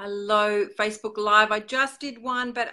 Hello, Facebook Live. I just did one, but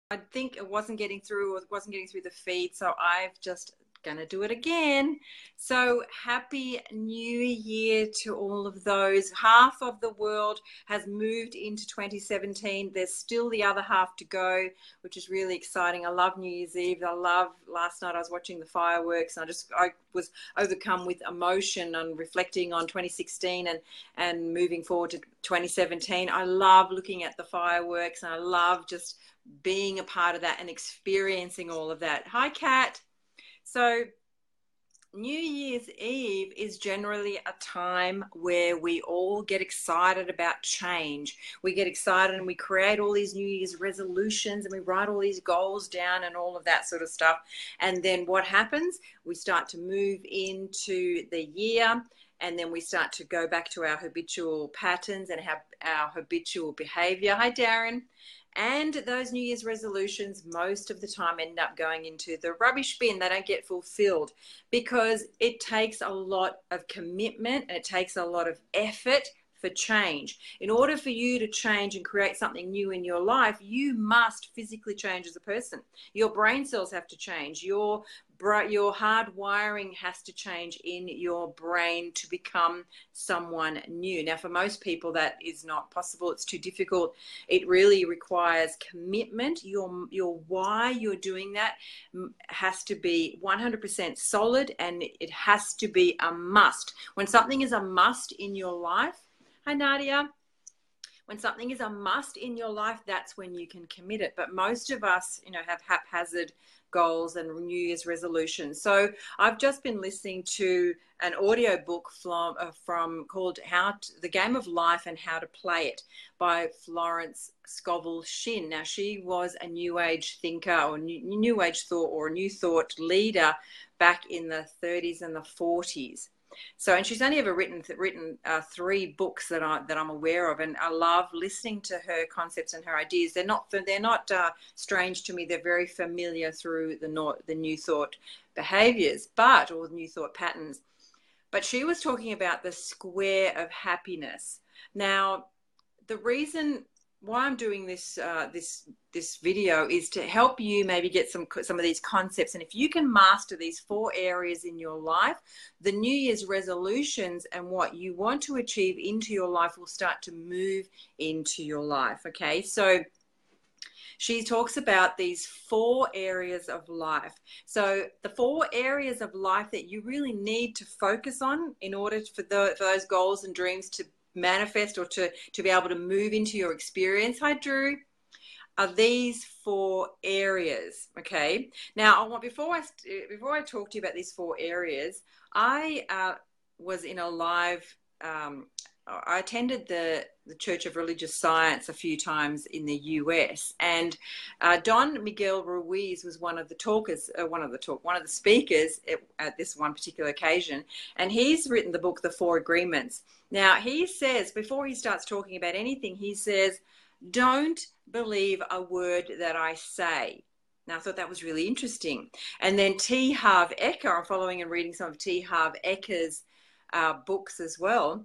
I think it wasn't getting through, or it wasn't getting through the feed, so I've just gonna do it again. So happy new year to all of those. Half of the world has moved into 2017. There's still the other half to go, which is really exciting. I love New Year's Eve. I love last night I was watching the fireworks, and I was overcome with emotion and reflecting on 2016 and moving forward to 2017. I love looking at the fireworks, and I love just being a part of that and experiencing all of that. Hi, Kat. So New Year's Eve is generally a time where we all get excited about change. We get excited and we create all these New Year's resolutions and we write all these goals down and all of that sort of stuff. And then what happens? We start to move into the year, and then we start to go back to our habitual patterns and have our habitual behavior. Hi, Darren. And those New Year's resolutions most of the time end up going into the rubbish bin. They don't get fulfilled because it takes a lot of commitment and it takes a lot of effort for change. In order for you to change and create something new in your life, you must physically change as a person. Your brain cells have to change. Your hard wiring has to change in your brain to become someone new. Now, for most people, that is not possible. It's too difficult. It really requires commitment. Your why you're doing that has to be 100% solid, and it has to be a must. When something is a must in your life, hi, Nadia. When something is a must in your life, that's when you can commit it. But most of us, have haphazard goals and New Year's resolutions. So I've just been listening to an audio book from called The Game of Life and How to Play It by Florence Scovel Shinn. Now, she was a New Age thinker or New Age thought or a New Thought leader back in the 30s and the 40s. So, and she's only ever written 3 books that I'm aware of, and I love listening to her concepts and her ideas. They're not strange to me. They're very familiar through the New Thought behaviors, or New Thought patterns. But she was talking about the square of happiness. Now, the reason why I'm doing this video is to help you maybe get some of these concepts. And if you can master these 4 areas in your life, the New Year's resolutions and what you want to achieve into your life will start to move into your life. Okay, so she talks about these 4 areas of life. So the 4 areas of life that you really need to focus on in order for those goals and dreams to manifest or to be able to move into your experience, hi Drew, are these 4 areas. Okay, now before I talk to you about these 4 areas, I was in a live I attended the Church of Religious Science a few times in the US, and Don Miguel Ruiz was one of the speakers at this one particular occasion, and he's written the book, The 4 Agreements. Now, he says, before he starts talking about anything, he says, don't believe a word that I say. Now, I thought that was really interesting. And then T. Harv Eker, I'm following and reading some of T. Harv Eker's books as well.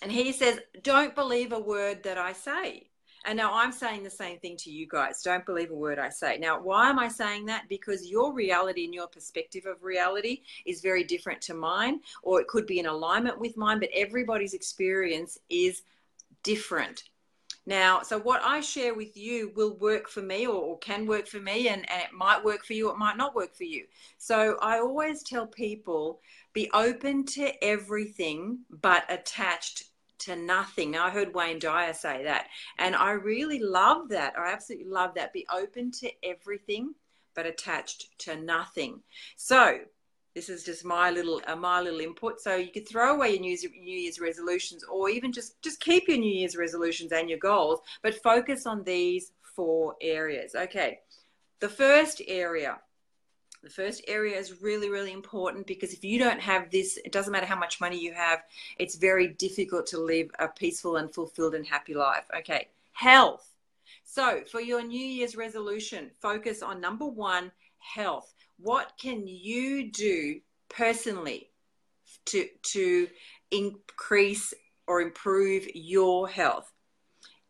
And he says, don't believe a word that I say. And now I'm saying the same thing to you guys. Don't believe a word I say. Now, why am I saying that? Because your reality and your perspective of reality is very different to mine, or it could be in alignment with mine, but everybody's experience is different. Now, so what I share with you will work for me or can work for me, and it might work for you, it might not work for you. So I always tell people, be open to everything, but attached to nothing. Now, I heard Wayne Dyer say that, and I really love that. I absolutely love that. Be open to everything, but attached to nothing. So this is just my little input. So you could throw away your New Year's resolutions, or even just keep your New Year's resolutions and your goals, but focus on these 4 areas. Okay, the first area is really, really important, because if you don't have this, it doesn't matter how much money you have, it's very difficult to live a peaceful and fulfilled and happy life. Okay, health. So for your New Year's resolution, focus on number 1, health. What can you do personally to increase or improve your health?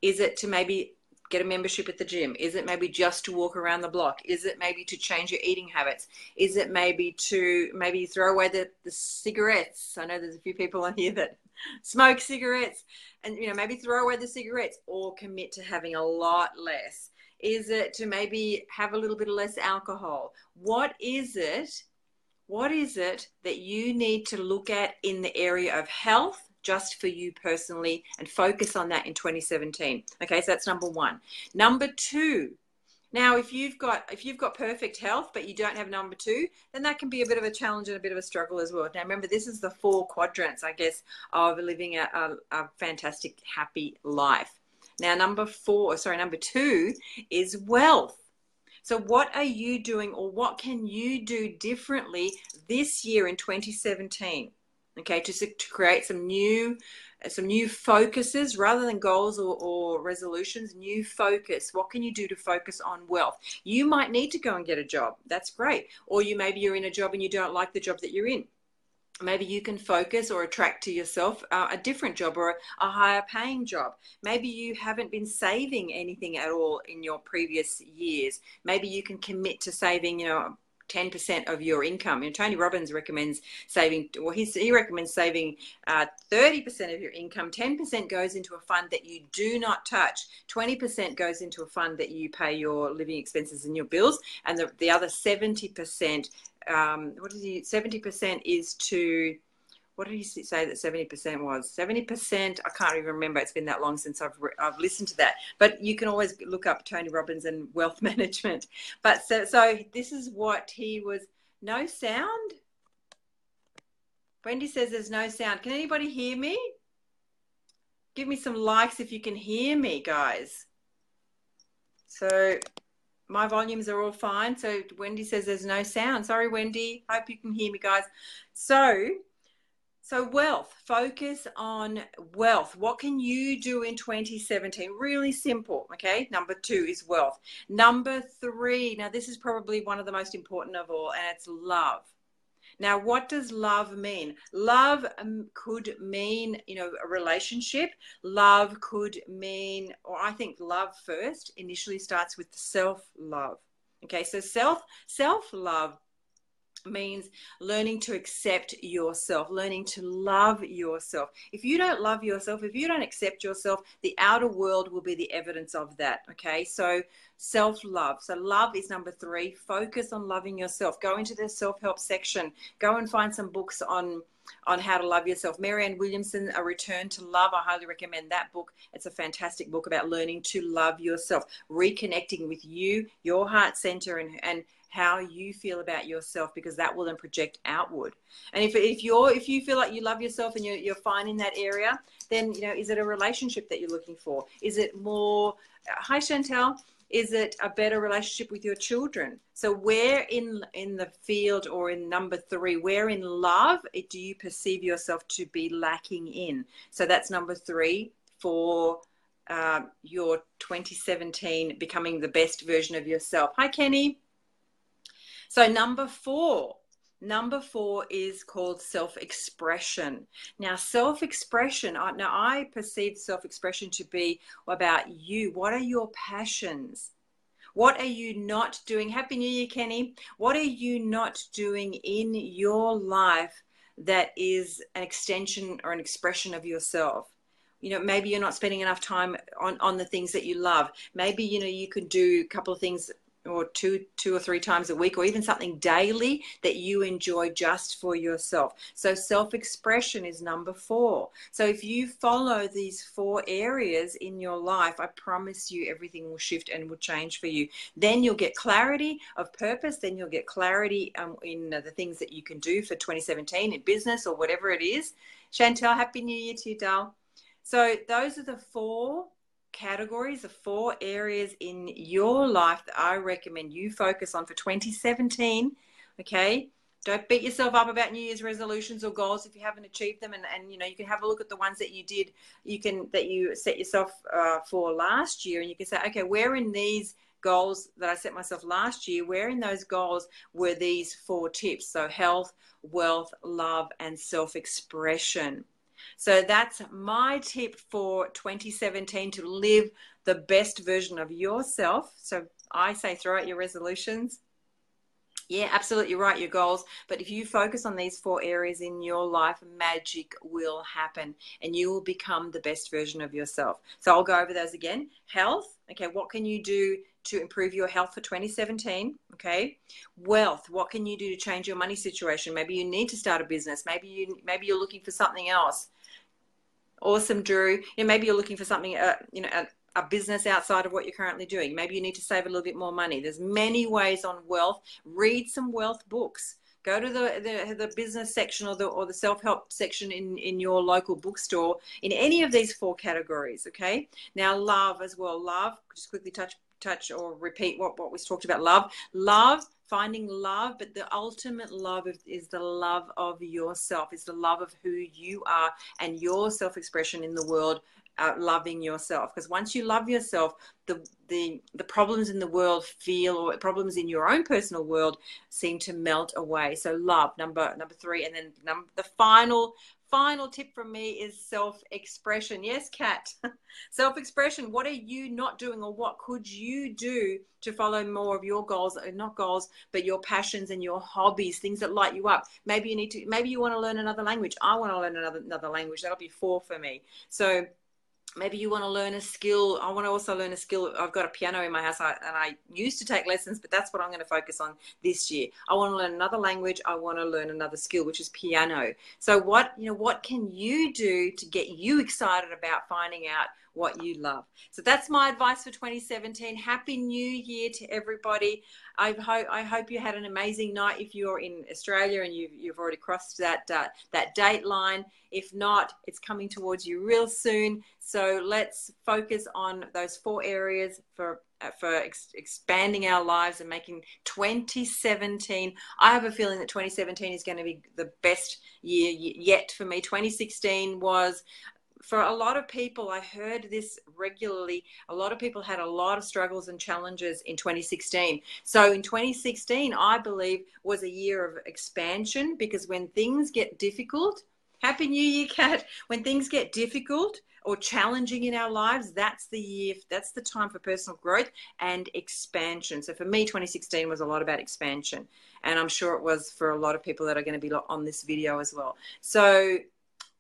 Is it to maybe get a membership at the gym? Is it maybe just to walk around the block? Is it maybe to change your eating habits? Is it maybe to maybe throw away the cigarettes? I know there's a few people on here that smoke cigarettes, and maybe throw away the cigarettes or commit to having a lot less. Is it to maybe have a little bit less alcohol? What is it that you need to look at in the area of health just for you personally and focus on that in 2017? Okay, so that's number one. Number two, now if you've got perfect health but you don't have number two, then that can be a bit of a challenge and a bit of a struggle as well. Now remember, this is the 4 quadrants, I guess, of living a fantastic, happy life. Now number two is wealth. So what are you doing, or what can you do differently this year in 2017? Okay, to create some new focuses rather than goals or resolutions. New focus. What can you do to focus on wealth? You might need to go and get a job. That's great. Or maybe you're in a job and you don't like the job that you're in. Maybe you can focus or attract to yourself a different job or a higher paying job. Maybe you haven't been saving anything at all in your previous years. Maybe you can commit to saving, 10% of your income. Tony Robbins recommends saving, or he recommends saving 30% of your income. 10% goes into a fund that you do not touch. 20% goes into a fund that you pay your living expenses and your bills. And the other 70%, 70% is to, what did he say that 70% was? 70%, I can't even remember. It's been that long since I've listened to that. But you can always look up Tony Robbins and wealth management. But so this is what he was. No sound? Wendy says there's no sound. Can anybody hear me? Give me some likes if you can hear me, guys. So my volumes are all fine. So Wendy says there's no sound. Sorry, Wendy. Hope you can hear me, guys. So wealth, focus on wealth. What can you do in 2017? Really simple, okay? Number 2 is wealth. Number 3, now this is probably one of the most important of all, and it's love. Now, what does love mean? Love could mean, a relationship. Love could mean, or I think love first initially starts with self-love. Okay, so self-love means learning to accept yourself, learning to love yourself. If you don't love yourself, if you don't accept yourself, the outer world will be the evidence of that. Okay, so self-love. So love is number 3. Focus on loving yourself. Go into the self-help section. Go and find some books on how to love yourself. Marianne Williamson, A Return to Love. I highly recommend that book. It's a fantastic book about learning to love yourself, reconnecting with you, your heart center, and how you feel about yourself, because that will then project outward. And if you feel like you love yourself and you're fine in that area, then is it a relationship that you're looking for? Is it more, hi Chantel, is it a better relationship with your children? So where in the field, or in number 3, where in love do you perceive yourself to be lacking in? So that's number 3 for your 2017, becoming the best version of yourself. Hi Kenny. So number 4 is called self-expression. Now, self-expression, I perceive self-expression to be about you. What are your passions? What are you not doing? Happy New Year, Kenny. What are you not doing in your life that is an extension or an expression of yourself? Maybe you're not spending enough time on the things that you love. Maybe, you could do a couple of things, or two or 3 times a week, or even something daily that you enjoy just for yourself. So self-expression is number 4. So if you follow these 4 areas in your life, I promise you everything will shift and will change for you. Then you'll get clarity of purpose. Then you'll get clarity in the things that you can do for 2017 in business or whatever it is. Chantel, Happy New Year to you, doll. So those are the 4 categories, the 4 areas in your life that I recommend you focus on for 2017. Okay, don't beat yourself up about New Year's resolutions or goals if you haven't achieved them, and you can have a look at the ones that you set yourself for last year, and you can say, okay, where in these goals that I set myself last year, where in those goals were these 4 tips? So health, wealth, love, and self-expression. So that's my tip for 2017, to live the best version of yourself. So I say throw out your resolutions. Yeah, absolutely right, your goals. But if you focus on these 4 areas in your life, magic will happen and you will become the best version of yourself. So I'll go over those again. Health. Okay, what can you do to improve your health for 2017? Okay. Wealth. What can you do to change your money situation? Maybe you need to start a business. Maybe you're looking for something else. Awesome, Drew. Maybe you're looking for something, a business outside of what you're currently doing. Maybe you need to save a little bit more money. There's many ways on wealth. Read some wealth books. Go to the business section or the self-help section in your local bookstore in any of these 4 categories. Okay. Now, love as well. Love. Just quickly touch or repeat what we talked about. Love. Finding love, but the ultimate love is the love of yourself. It's the love of who you are and your self-expression in the world, loving yourself. Because once you love yourself, the problems in the world or problems in your own personal world seem to melt away. So love, number 3. And then the final tip from me is self-expression. Yes, Kat. Self-expression. What are you not doing, or what could you do to follow more of your goals, not goals, but your passions and your hobbies, things that light you up? Maybe you want to learn another language. I want to learn another language. That'll be 4 for me. So maybe you want to learn a skill. I want to also learn a skill. I've got a piano in my house, and I used to take lessons, but that's what I'm going to focus on this year. I want to learn another language. I want to learn another skill, which is piano. So what can you do to get you excited about finding out what you love? So that's my advice for 2017. Happy New Year to everybody. I hope you had an amazing night if you're in Australia and you've already crossed that date line. If not, it's coming towards you real soon. So let's focus on those 4 areas for expanding our lives and making 2017. I have a feeling that 2017 is going to be the best year yet for me. 2016 was, for a lot of people, I heard this regularly, a lot of people had a lot of struggles and challenges in 2016. So in 2016, I believe, was a year of expansion, because when things get difficult, Happy New Year, Kat, when things get difficult or challenging in our lives, that's the year, that's the time for personal growth and expansion. So for me, 2016 was a lot about expansion, and I'm sure it was for a lot of people that are going to be on this video as well. So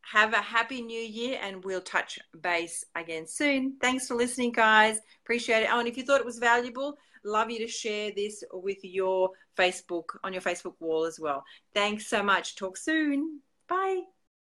have a happy new year, and we'll touch base again soon. Thanks for listening, guys. Appreciate it. Oh, and if you thought it was valuable, love you to share this with your Facebook, on your Facebook wall as well. Thanks so much. Talk soon. Bye.